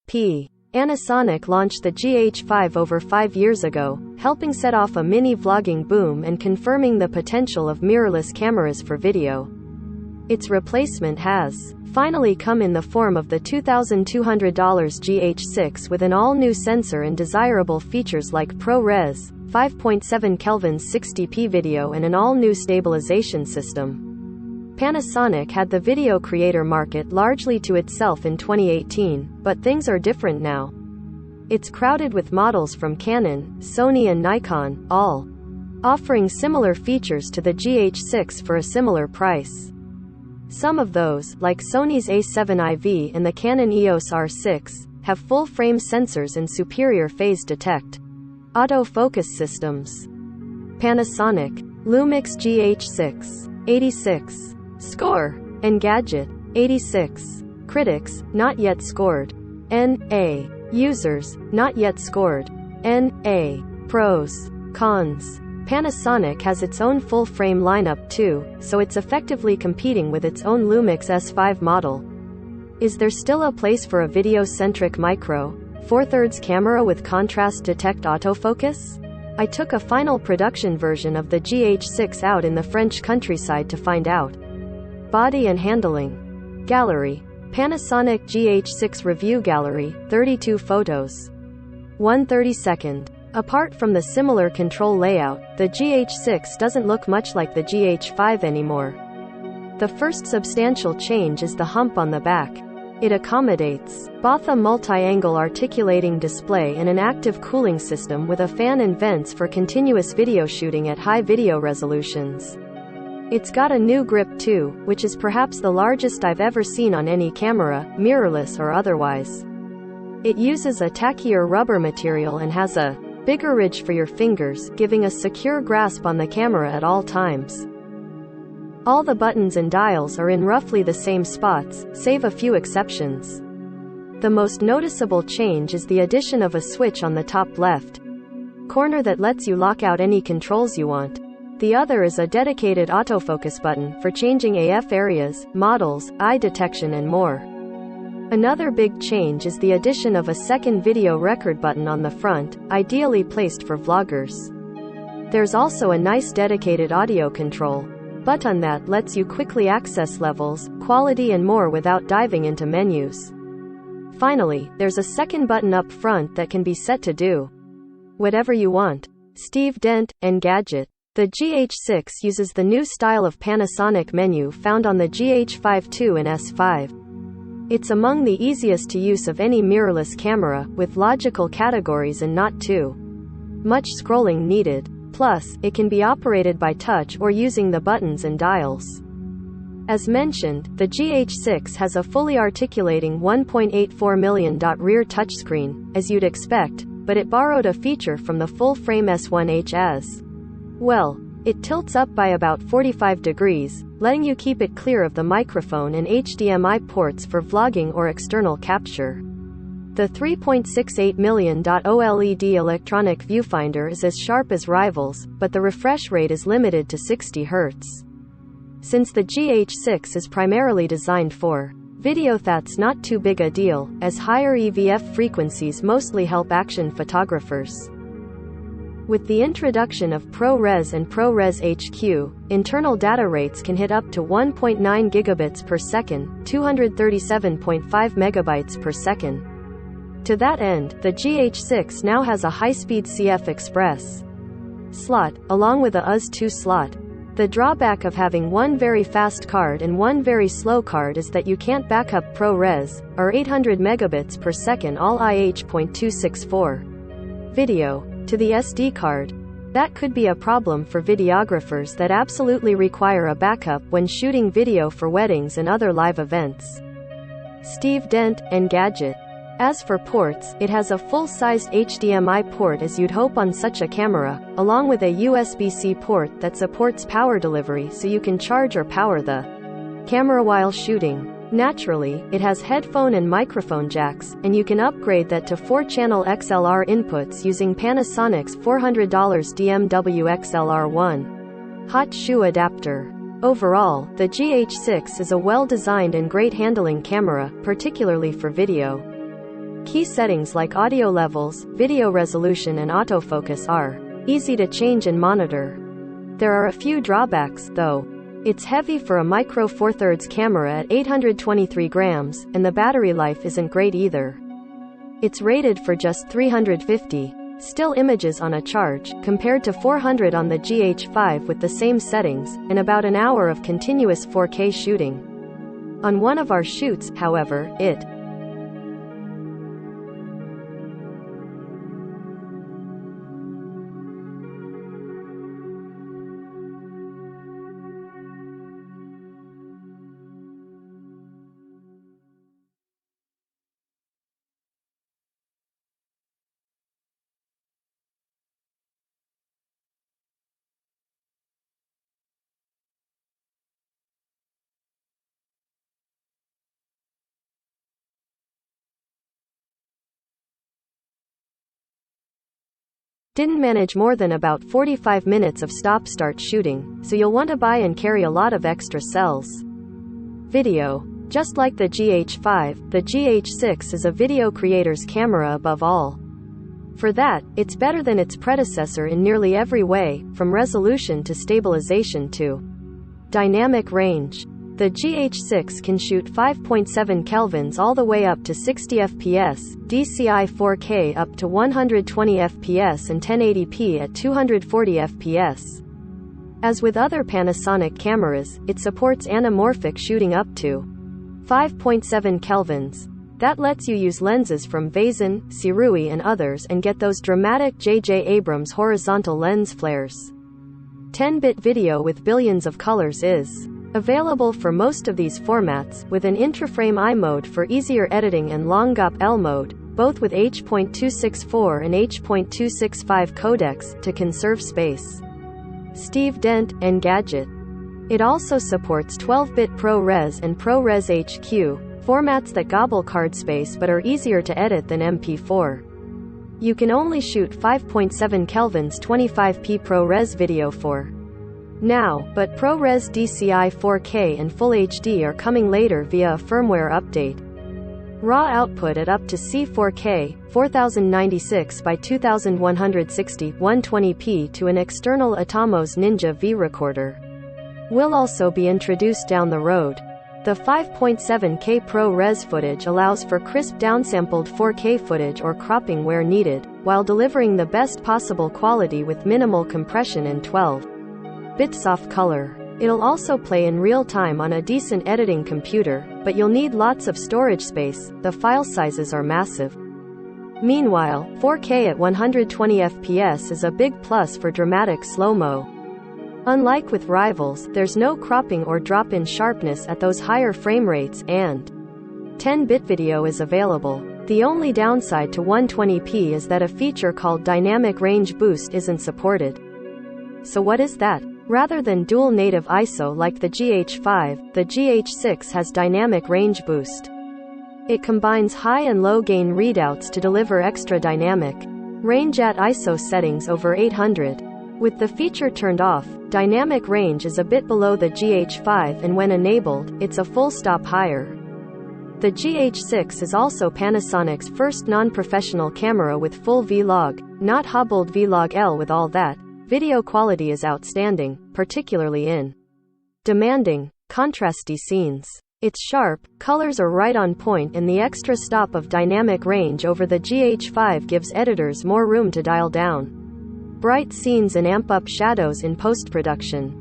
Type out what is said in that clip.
Panasonic launched the GH5 over 5 years ago, helping set off a mini vlogging boom and confirming the potential of mirrorless cameras for video. Its replacement has finally come in the form of the $2,200 GH6 with an all-new sensor and desirable features like ProRes, 5.7 Kelvin's 60p video and an all-new stabilization system. Panasonic had the video creator market largely to itself in 2018, but things are different now. It's crowded with models from Canon, Sony and Nikon, all offering similar features to the GH6 for a similar price. Some of those, like Sony's A7 IV and the Canon EOS R6, have full-frame sensors and superior phase detect autofocus systems. Panasonic Lumix GH6 86 score. Engadget 86 critics, not yet scored. N.A. users, not yet scored. N.A. pros. Cons. Panasonic has its own full-frame lineup too, so it's effectively competing with its own Lumix S5 model. Is there still a place for a video-centric micro Four Thirds camera with contrast detect autofocus? I took a final production version of the GH6 out in the French countryside to find out. Body and handling. Gallery. Panasonic GH6 review gallery, 32 photos. 1/32. Apart from the similar control layout, the GH6 doesn't look much like the GH5 anymore. The first substantial change is the hump on the back. It accommodates both a multi-angle articulating display and an active cooling system with a fan and vents for continuous video shooting at high video resolutions. It's got a new grip too, which is perhaps the largest I've ever seen on any camera, mirrorless or otherwise. It uses a tackier rubber material and has a bigger ridge for your fingers, giving a secure grasp on the camera at all times. All the buttons and dials are in roughly the same spots, save a few exceptions. The most noticeable change is the addition of a switch on the top left corner that lets you lock out any controls you want. The other is a dedicated autofocus button for changing AF areas, models, eye detection and more. Another big change is the addition of a second video record button on the front, ideally placed for vloggers. There's also a nice dedicated audio control button that lets you quickly access levels, quality and more without diving into menus. Finally, there's a second button up front that can be set to do whatever you want. Steve Dent, Engadget. The GH6 uses the new style of Panasonic menu found on the GH5 II and S5. It's among the easiest to use of any mirrorless camera, with logical categories and not too much scrolling needed. Plus, it can be operated by touch or using the buttons and dials. As mentioned, the GH6 has a fully articulating 1.84 million rear touchscreen, as you'd expect, but it borrowed a feature from the full-frame S1H as well. It tilts up by about 45 degrees, letting you keep it clear of the microphone and HDMI ports for vlogging or external capture. The 3.68 million OLED electronic viewfinder is as sharp as rivals, but the refresh rate is limited to 60 Hz. Since the GH6 is primarily designed for video, that's not too big a deal, as higher EVF frequencies mostly help action photographers. With the introduction of ProRes and ProRes HQ, internal data rates can hit up to 1.9 gigabits per second, 237.5 megabytes per second. To that end, the GH6 now has a high-speed CF Express slot, along with a US2 slot. The drawback of having one very fast card and one very slow card is that you can't back up ProRes, or 800 megabits per second all IH.264 video, to the SD card. That could be a problem for videographers that absolutely require a backup when shooting video for weddings and other live events. Steve Dent, Engadget. As for ports, it has a full-sized HDMI port as you'd hope on such a camera, along with a USB-C port that supports power delivery so you can charge or power the camera while shooting. Naturally, it has headphone and microphone jacks, and you can upgrade that to 4-channel XLR inputs using Panasonic's $400 DMW XLR1 hot shoe adapter. Overall, the GH6 is a well-designed and great handling camera, particularly for video. Key settings like audio levels, video resolution and autofocus are easy to change and monitor. There are a few drawbacks, though. It's heavy for a micro four thirds camera at 823 grams, and the battery life isn't great either. It's rated for just 350 still images on a charge, compared to 400 on the GH5 with the same settings, and about an hour of continuous 4K shooting. On one of our shoots, however, it didn't manage more than about 45 minutes of stop-start shooting, so you'll want to buy and carry a lot of extra cells. Video. Just like the GH5, the GH6 is a video creator's camera above all. For that, it's better than its predecessor in nearly every way, from resolution to stabilization to dynamic range. The GH6 can shoot 5.7 kelvins all the way up to 60 fps, DCI 4K up to 120 fps and 1080p at 240 fps. As with other Panasonic cameras, it supports anamorphic shooting up to 5.7 kelvins. That lets you use lenses from Vazen, Sirui and others and get those dramatic J.J. Abrams horizontal lens flares. 10-bit video with billions of colors is available for most of these formats, with an intraframe I mode for easier editing and long GAP-L mode, both with H.264 and H.265 codecs, to conserve space. Steve Dent, Engadget. It also supports 12-bit ProRes and ProRes HQ, formats that gobble card space but are easier to edit than MP4. You can only shoot 5.7 kelvins 25p ProRes video for now, but ProRes DCI 4K and Full HD are coming later via a firmware update. Raw output at up to C4K, 4096 by 2160, 120p to an external Atomos Ninja V recorder will also be introduced down the road. The 5.7K ProRes footage allows for crisp downsampled 4K footage or cropping where needed, while delivering the best possible quality with minimal compression and 12-bit soft color. It'll also play in real time on a decent editing computer, but you'll need lots of storage space. The file sizes are massive. Meanwhile, 4K at 120 fps is a big plus for dramatic slow-mo. Unlike with rivals, there's no cropping or drop-in sharpness at those higher frame rates, and 10-bit video is available. The only downside to 120p is that a feature called Dynamic Range Boost isn't supported. So what is that? Rather than dual native ISO like the GH5, the GH6 has Dynamic Range Boost. It combines high and low gain readouts to deliver extra dynamic range at ISO settings over 800. With the feature turned off, dynamic range is a bit below the GH5, and when enabled, it's a full stop higher. The GH6 is also Panasonic's first non-professional camera with full V-Log, not hobbled V-Log-L. With all that, video quality is outstanding, particularly in demanding, contrasty scenes. It's sharp, colors are right on point, and the extra stop of dynamic range over the GH5 gives editors more room to dial down bright scenes and amp up shadows in post-production.